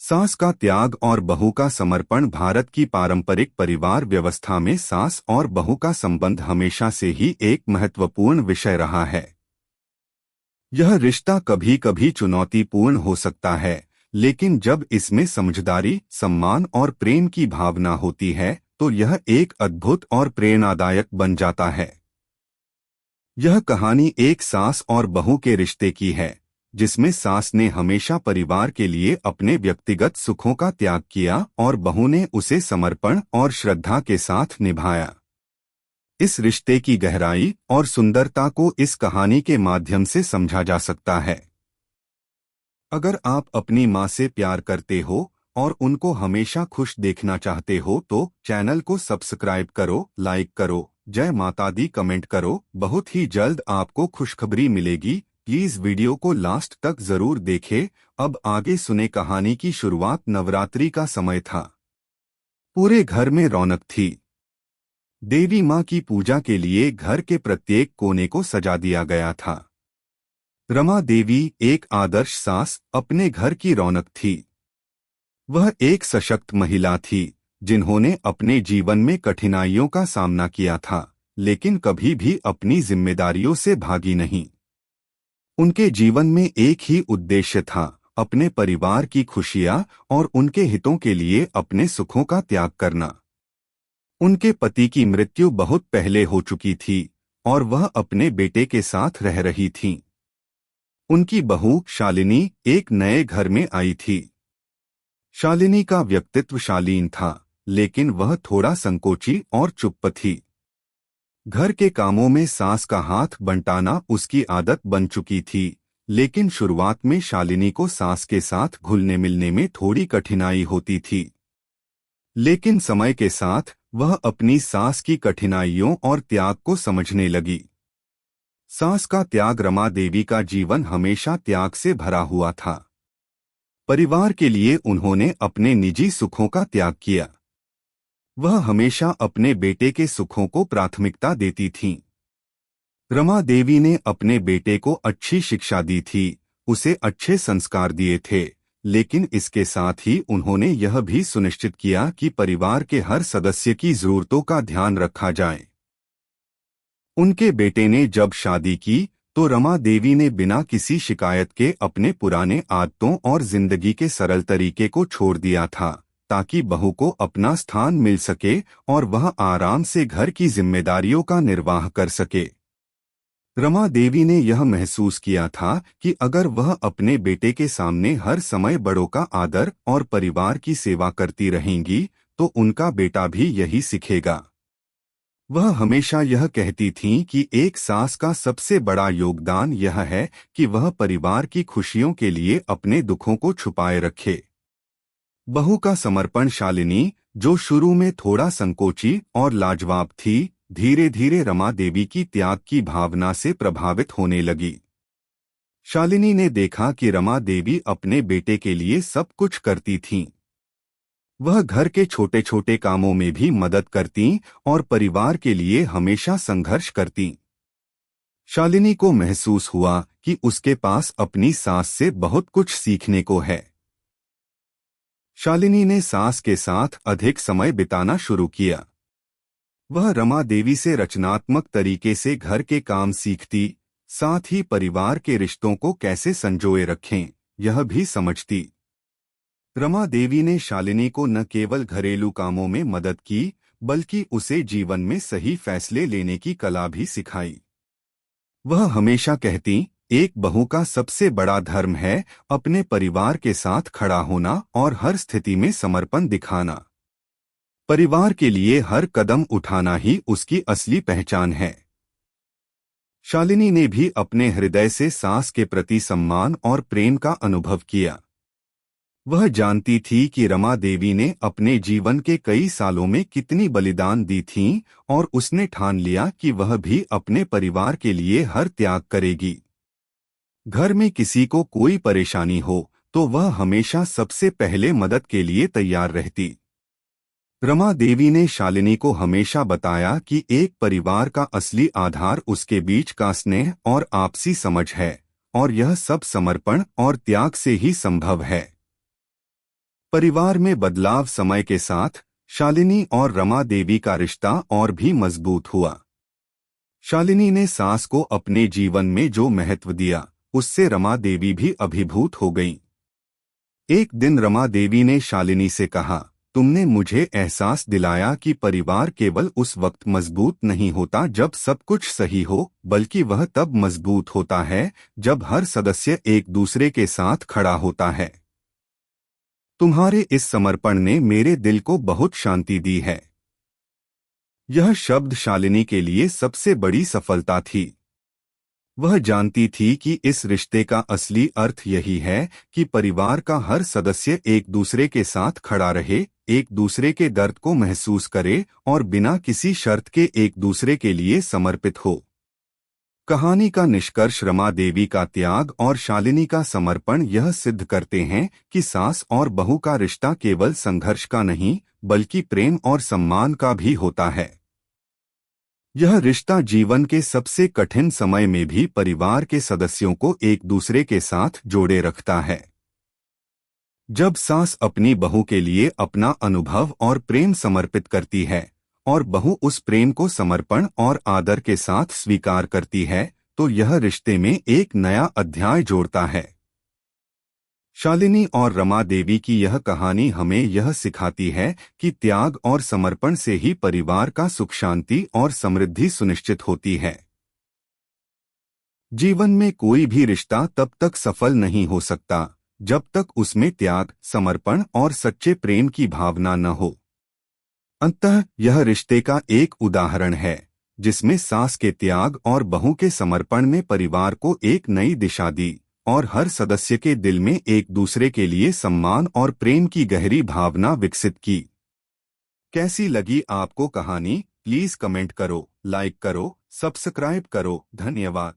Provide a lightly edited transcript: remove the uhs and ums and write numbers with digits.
सास का त्याग और बहू का समर्पण। भारत की पारंपरिक परिवार व्यवस्था में सास और बहू का संबंध हमेशा से ही एक महत्वपूर्ण विषय रहा है। यह रिश्ता कभी कभी चुनौतीपूर्ण हो सकता है, लेकिन जब इसमें समझदारी, सम्मान और प्रेम की भावना होती है तो यह एक अद्भुत और प्रेरणादायक बन जाता है। यह कहानी एक सास और बहू के रिश्ते की है, जिसमें सास ने हमेशा परिवार के लिए अपने व्यक्तिगत सुखों का त्याग किया और बहू ने उसे समर्पण और श्रद्धा के साथ निभाया। इस रिश्ते की गहराई और सुंदरता को इस कहानी के माध्यम से समझा जा सकता है। अगर आप अपनी माँ से प्यार करते हो और उनको हमेशा खुश देखना चाहते हो तो चैनल को सब्सक्राइब करो, लाइक करो, जय माता दी कमेंट करो। बहुत ही जल्द आपको खुशखबरी मिलेगी। प्लीज वीडियो को लास्ट तक जरूर देखें। अब आगे सुने। कहानी की शुरुआत नवरात्रि का समय था। पूरे घर में रौनक थी। देवी माँ की पूजा के लिए घर के प्रत्येक कोने को सजा दिया गया था। रमा देवी एक आदर्श सास, अपने घर की रौनक थी। वह एक सशक्त महिला थी जिन्होंने अपने जीवन में कठिनाइयों का सामना किया था, लेकिन कभी भी अपनी जिम्मेदारियों से भागी नहीं। उनके जीवन में एक ही उद्देश्य था, अपने परिवार की खुशियां और उनके हितों के लिए अपने सुखों का त्याग करना। उनके पति की मृत्यु बहुत पहले हो चुकी थी और वह अपने बेटे के साथ रह रही थीं। उनकी बहू शालिनी एक नए घर में आई थी। शालिनी का व्यक्तित्व शालीन था, लेकिन वह थोड़ा संकोची और चुप थी। घर के कामों में सास का हाथ बंटाना उसकी आदत बन चुकी थी, लेकिन शुरुआत में शालिनी को सास के साथ घुलने मिलने में थोड़ी कठिनाई होती थी। लेकिन समय के साथ वह अपनी सास की कठिनाइयों और त्याग को समझने लगी। सास का त्याग। रमा देवी का जीवन हमेशा त्याग से भरा हुआ था। परिवार के लिए उन्होंने अपने निजी सुखों का त्याग किया। वह हमेशा अपने बेटे के सुखों को प्राथमिकता देती थीं। रमा देवी ने अपने बेटे को अच्छी शिक्षा दी थी, उसे अच्छे संस्कार दिए थे, लेकिन इसके साथ ही उन्होंने यह भी सुनिश्चित किया कि परिवार के हर सदस्य की जरूरतों का ध्यान रखा जाए। उनके बेटे ने जब शादी की तो रमा देवी ने बिना किसी शिकायत के अपने पुराने आदतों और जिंदगी के सरल तरीके को छोड़ दिया था, ताकि बहू को अपना स्थान मिल सके और वह आराम से घर की जिम्मेदारियों का निर्वाह कर सके। रमा देवी ने यह महसूस किया था कि अगर वह अपने बेटे के सामने हर समय बड़ों का आदर और परिवार की सेवा करती रहेंगी तो उनका बेटा भी यही सीखेगा। वह हमेशा यह कहती थीं कि एक सास का सबसे बड़ा योगदान यह है कि वह परिवार की खुशियों के लिए अपने दुखों को छुपाए रखे। बहू का समर्पण। शालिनी, जो शुरू में थोड़ा संकोची और लाजवाब थी, धीरे धीरे रमा देवी की त्याग की भावना से प्रभावित होने लगी। शालिनी ने देखा कि रमा देवी अपने बेटे के लिए सब कुछ करती थीं। वह घर के छोटे छोटे कामों में भी मदद करती और परिवार के लिए हमेशा संघर्ष करती। शालिनी को महसूस हुआ कि उसके पास अपनी सास से बहुत कुछ सीखने को है। शालिनी ने सास के साथ अधिक समय बिताना शुरू किया। वह रमा देवी से रचनात्मक तरीके से घर के काम सीखती, साथ ही परिवार के रिश्तों को कैसे संजोए रखें यह भी समझती। रमा देवी ने शालिनी को न केवल घरेलू कामों में मदद की, बल्कि उसे जीवन में सही फैसले लेने की कला भी सिखाई। वह हमेशा कहती, एक बहू का सबसे बड़ा धर्म है अपने परिवार के साथ खड़ा होना और हर स्थिति में समर्पण दिखाना। परिवार के लिए हर कदम उठाना ही उसकी असली पहचान है। शालिनी ने भी अपने हृदय से सास के प्रति सम्मान और प्रेम का अनुभव किया। वह जानती थी कि रमा देवी ने अपने जीवन के कई सालों में कितनी बलिदान दी थीं और उसने ठान लिया कि वह भी अपने परिवार के लिए हर त्याग करेगी। घर में किसी को कोई परेशानी हो तो वह हमेशा सबसे पहले मदद के लिए तैयार रहती। रमा देवी ने शालिनी को हमेशा बताया कि एक परिवार का असली आधार उसके बीच का स्नेह और आपसी समझ है, और यह सब समर्पण और त्याग से ही संभव है। परिवार में बदलाव समय के साथ शालिनी और रमा देवी का रिश्ता और भी मजबूत हुआ। शालिनी ने सास को अपने जीवन में जो महत्व दिया, उससे रमा देवी भी अभिभूत हो गईं। एक दिन रमा देवी ने शालिनी से कहा, तुमने मुझे एहसास दिलाया कि परिवार केवल उस वक्त मजबूत नहीं होता जब सब कुछ सही हो, बल्कि वह तब मजबूत होता है जब हर सदस्य एक दूसरे के साथ खड़ा होता है। तुम्हारे इस समर्पण ने मेरे दिल को बहुत शांति दी है। यह शब्द शालिनी के लिए सबसे बड़ी सफलता थी। वह जानती थी कि इस रिश्ते का असली अर्थ यही है कि परिवार का हर सदस्य एक दूसरे के साथ खड़ा रहे, एक दूसरे के दर्द को महसूस करे और बिना किसी शर्त के एक दूसरे के लिए समर्पित हो। कहानी का निष्कर्ष रमा देवी का त्याग और शालिनी का समर्पण यह सिद्ध करते हैं कि सास और बहू का रिश्ता केवल संघर्ष का नहीं, बल्कि प्रेम और सम्मान का भी होता है। यह रिश्ता जीवन के सबसे कठिन समय में भी परिवार के सदस्यों को एक दूसरे के साथ जोड़े रखता है। जब सास अपनी बहू के लिए अपना अनुभव और प्रेम समर्पित करती है और बहू उस प्रेम को समर्पण और आदर के साथ स्वीकार करती है, तो यह रिश्ते में एक नया अध्याय जोड़ता है। शालिनी और रमा देवी की यह कहानी हमें यह सिखाती है कि त्याग और समर्पण से ही परिवार का सुख, शांति और समृद्धि सुनिश्चित होती है। जीवन में कोई भी रिश्ता तब तक सफल नहीं हो सकता जब तक उसमें त्याग, समर्पण और सच्चे प्रेम की भावना न हो। अंततः यह रिश्ते का एक उदाहरण है जिसमें सास के त्याग और बहू के समर्पण ने परिवार को एक नई दिशा दी और हर सदस्य के दिल में एक दूसरे के लिए सम्मान और प्रेम की गहरी भावना विकसित की। कैसी लगी आपको कहानी? प्लीज कमेंट करो, लाइक करो, सब्सक्राइब करो। धन्यवाद।